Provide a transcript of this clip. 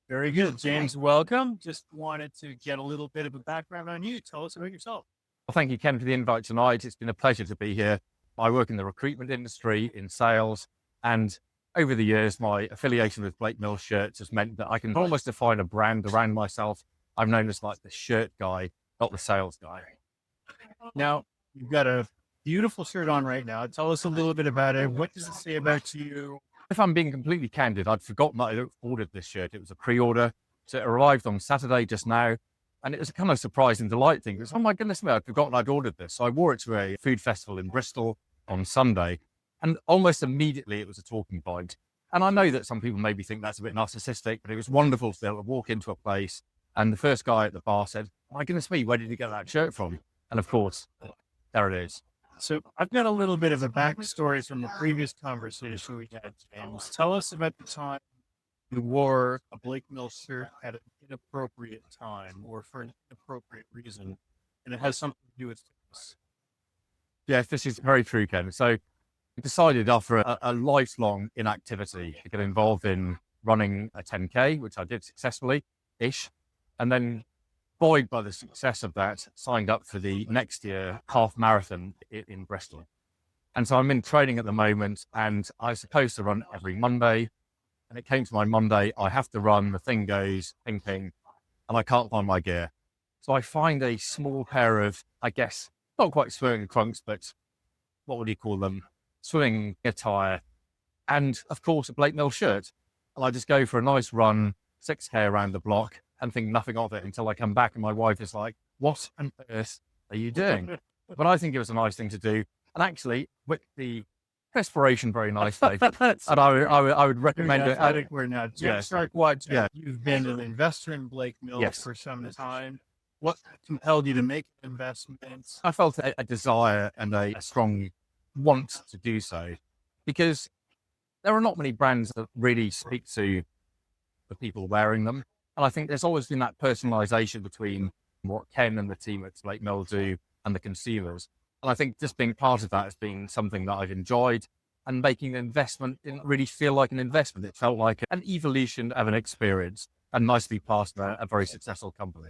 Very good. James, welcome. Just wanted to get a little bit of a background on you. Tell us about yourself. Well, thank you, Ken, for the invite tonight. It's been a pleasure to be here. I work in the recruitment industry in sales, and over the years, my affiliation with Blake Mills shirts has meant that I can almost define a brand around myself. I'm known as like the shirt guy, not the sales guy. Now, you've got a beautiful shirt on right now. Tell us a little bit about it. What does it say about you? If I'm being completely candid, I'd forgotten that I ordered this shirt. It was a pre-order. So it arrived on Saturday just now. And it was a kind of surprise and delight thing. It was, oh my goodness me, I'd forgotten I'd ordered this. So I wore it to a food festival in Bristol on Sunday. And almost immediately it was a talking point. And I know that some people maybe think that's a bit narcissistic, but it was wonderful to be able to walk into a place and the first guy at the bar said, my goodness me, where did you get that shirt from? And of course, there it is. So I've got a little bit of a backstory from the previous conversation we had, James. Tell us about the time you wore a Blake Mills shirt at an inappropriate time or for an inappropriate reason. And it has something to do with this. Yes, this is very true, Ken. So I decided after a lifelong inactivity to get involved in running a 10K, which I did successfully-ish, and then buoyed by the success of that, signed up for the next year half marathon in Bristol. And so I'm in training at the moment, and I was supposed to run every Monday. And it came to my Monday, I have to run, the thing goes, ping, ping, and I can't find my gear. So I find a small pair of, I guess, not quite swimming trunks, but what would you call them? Swimming attire. And of course, a Blake Mills shirt. And I just go for a nice run, 6K around the block, and think nothing of it until I come back and my wife is like, what on earth are you doing? But I think it was a nice thing to do. And actually, with the perspiration very nicely, and I would recommend it. I think we're not. Yes. Yeah. You've been an investor in Blake Mills Yes. for some time. What compelled you to make investments? I felt a desire and a strong want to do so because there are not many brands that really speak to the people wearing them. And I think there's always been that personalization between what Ken and the team at Blake Mills do and the consumers. And I think just being part of that has been something that I've enjoyed, and making an investment didn't really feel like an investment. It felt like an evolution of an experience, and nice to be part of a very successful company.